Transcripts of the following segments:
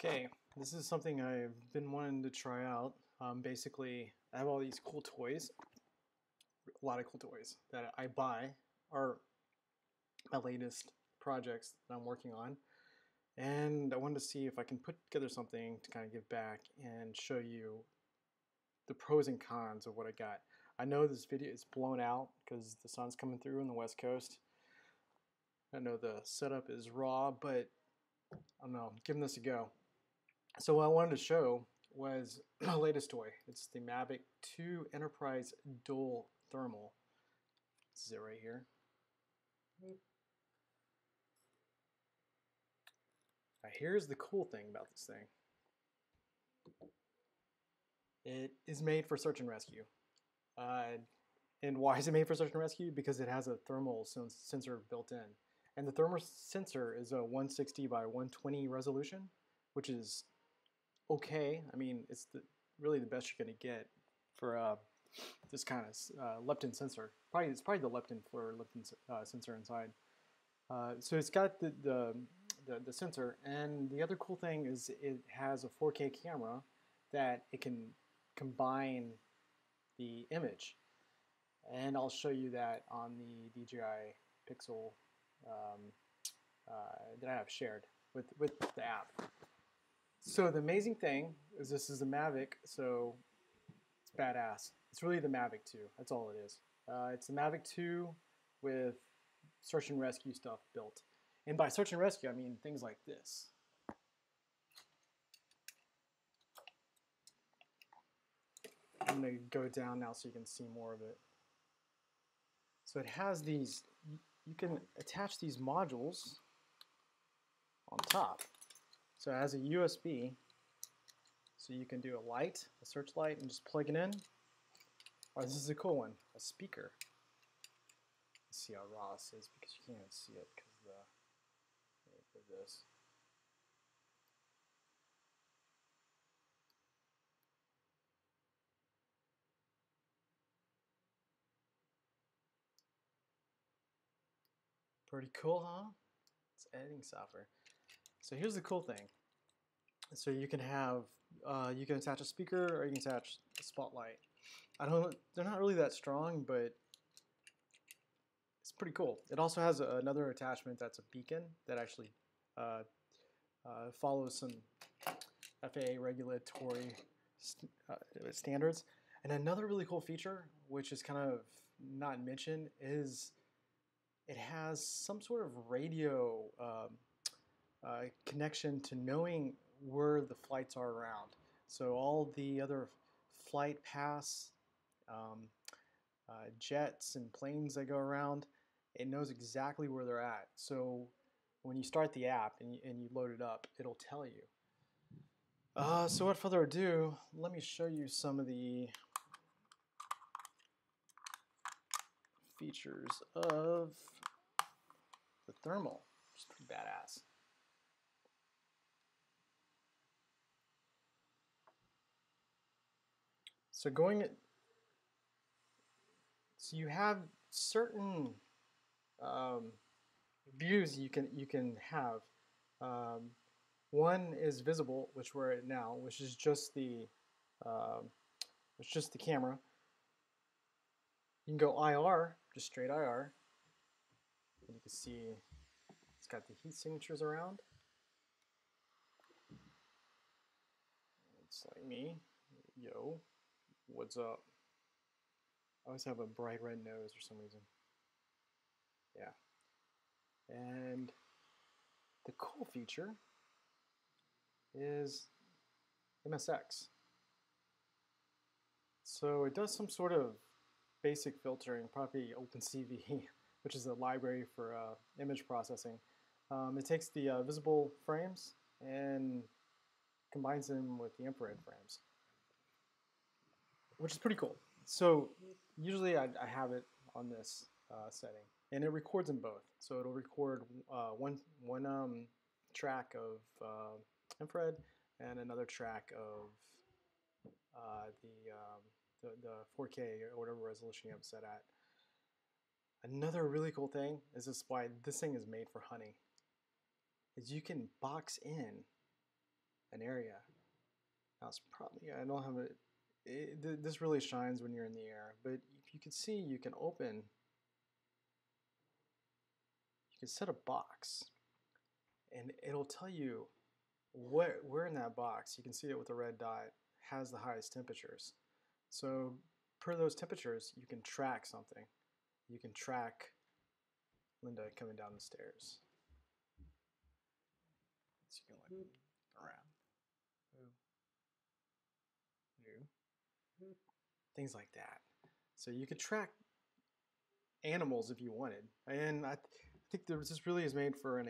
Okay, this is something I've been wanting to try out. Basically, I have all these cool toys, a lot of cool toys that I buy are my latest projects that I'm working on. And I wanted to see if I can put together something to kind of give back and show you the pros and cons of what I got. I know this video is blown out because the sun's coming through on the West Coast. I know the setup is raw, but I don't know, I'm giving this a go. So what I wanted to show was my latest toy. It's the Mavic 2 Enterprise Dual Thermal. This is it right here. Now here's the cool thing about this thing. It is made for search and rescue. And why is it made for search and rescue? Because it has a thermal sensor built in. And the thermal sensor is a 160 by 120 resolution, which is okay. I mean, it's really the best you're going to get for this kind of leptin sensor. It's probably the leptin sensor inside. So it's got the sensor, and the other cool thing is it has a 4K camera that it can combine the image, and I'll show you that on the DJI Pixel that I have shared with the app. So the amazing thing is this is a Mavic, so it's badass. It's really the Mavic 2. That's all it is. It's the Mavic 2 with search and rescue stuff built. And by search and rescue, I mean things like this. I'm going to go down now so you can see more of it. So it has these, you can attach these modules on top. So it has a USB, so you can do a search light, and just plug it in. Or this is a cool one, a speaker. Let's see how raw this is because you can't even see it because of this. Pretty cool, huh? It's editing software. So here's the cool thing. So you can have, you can attach a speaker or you can attach a spotlight. They're not really that strong, but it's pretty cool. It also has another attachment that's a beacon that actually follows some FAA regulatory standards. And another really cool feature, which is kind of not mentioned, is it has some sort of radio connection to knowing where the flights are around. So all the other flight paths, jets and planes that go around, it knows exactly where they're at. So when you start the app and you load it up, it'll tell you. So without further ado, let me show you some of the features of the thermal. It's pretty badass. So so you have certain views you can have. One is visible, which we're at now, which is just the camera. You can go IR, just straight IR, and you can see it's got the heat signatures around. It's like me, yo, what's up? I always have a bright red nose for some reason. Yeah. And the cool feature is MSX. So it does some sort of basic filtering, probably OpenCV, which is a library for image processing. It takes the visible frames and combines them with the infrared frames, which is pretty cool. So usually I have it on this setting, and it records in both. So it'll record one track of infrared and another track of the 4K or whatever resolution you have it set at. Another really cool thing is this why this thing is made for hunting. Is you can box in an area. Now it's probably, I don't have this really shines when you're in the air, but if you can see, you can set a box, and it'll tell you where in that box, you can see it with a red dot, has the highest temperatures. So per those temperatures, you can track something. You can track Linda coming down the stairs. So you can look around. Things like that. So you could track animals if you wanted. And I think this really is made for a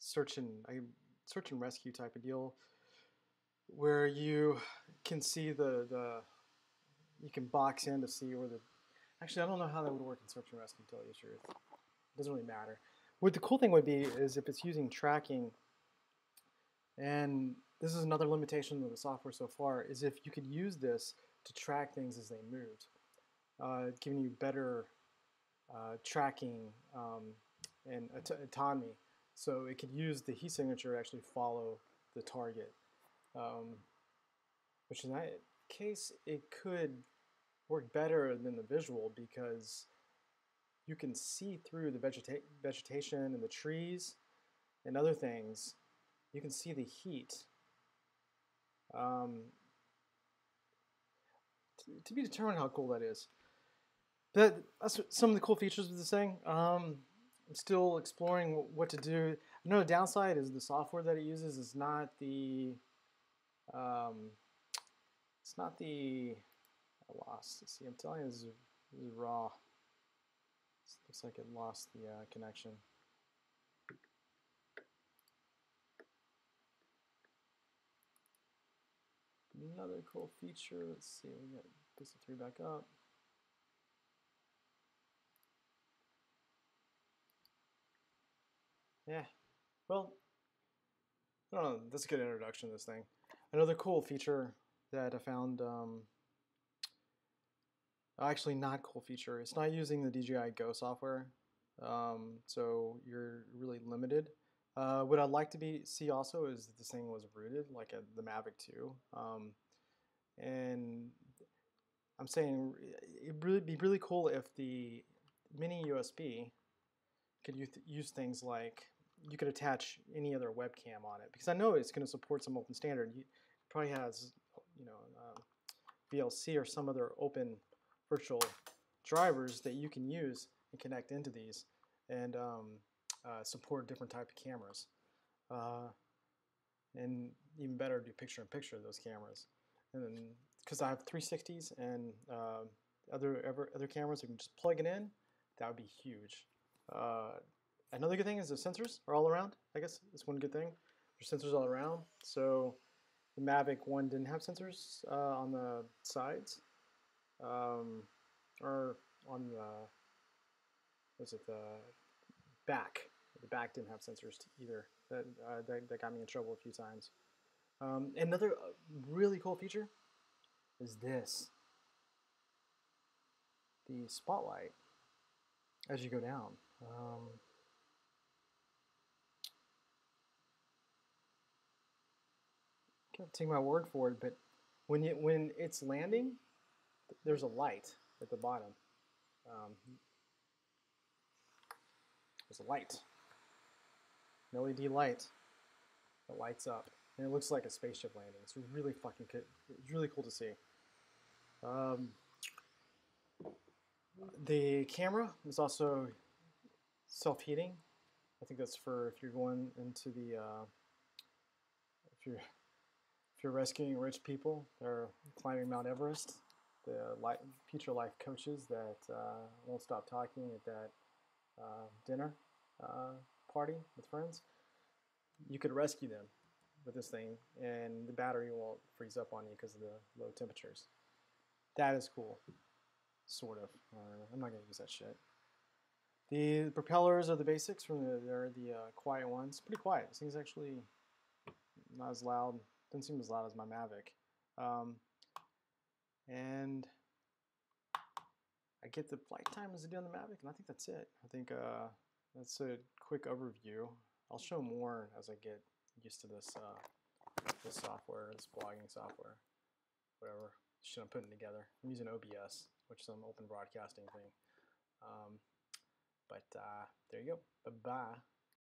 search and rescue type of deal, where you can see you can box in to see where actually I don't know how that would work in search and rescue, to tell you the truth. It doesn't really matter. What the cool thing would be is if it's using tracking, and this is another limitation of the software so far, is if you could use this to track things as they moved, giving you better tracking and autonomy. So it could use the heat signature to actually follow the target, which in that case, it could work better than the visual, because you can see through the vegetation and the trees and other things. You can see the heat. To be determined how cool that is. That's some of the cool features of this thing. I'm still exploring what to do. I know the downside is the software that it uses is not the. It's not the. I lost. See, I'm telling you, this is raw. It looks like it lost the connection. Another cool feature. Let's see. We got Pistol 3 back up. Yeah. Well, I don't know. That's a good introduction to this thing. Another cool feature that I found. Actually, not cool feature. It's not using the DJI Go software, so you're really limited. What I'd like to see also is that this thing was rooted, like the Mavic 2. And I'm saying it'd really be really cool if the mini USB could use things like you could attach any other webcam on it, because I know it's going to support some open standard. It probably has, VLC or some other open virtual drivers that you can use and connect into these, and support different type of cameras, and even better, do picture-in-picture of those cameras. And then, because I have 360s and other cameras, you can just plug it in. That would be huge. Another good thing is the sensors are all around. I guess that's one good thing. There's sensors all around. So the Mavic 1 didn't have sensors on the sides, or on the back. The back didn't have sensors either. That got me in trouble a few times. Another really cool feature is this. The spotlight as you go down. Can't take my word for it, but when it's landing, there's a light at the bottom. There's a light, an LED light that lights up, and it looks like a spaceship landing. It's really fucking good. It's really cool to see. The camera is also self-heating. I think that's for if you're going into the if you're rescuing rich people that are climbing Mount Everest, the future life coaches that won't stop talking at that dinner party with friends, you could rescue them with this thing, and the battery won't freeze up on you because of the low temperatures. That is cool, sort of. I'm not gonna use that shit. The propellers are the basics. They're the quiet ones. Pretty quiet. This thing's actually not as loud. Doesn't seem as loud as my Mavic. And I get the flight time as I do on the Mavic, and I think that's it. I think that's a quick overview. I'll show more as I get used to this this software, this blogging software, whatever. Shit, I'm putting together. I'm using OBS, which is an open broadcasting thing. But there you go. Bye bye.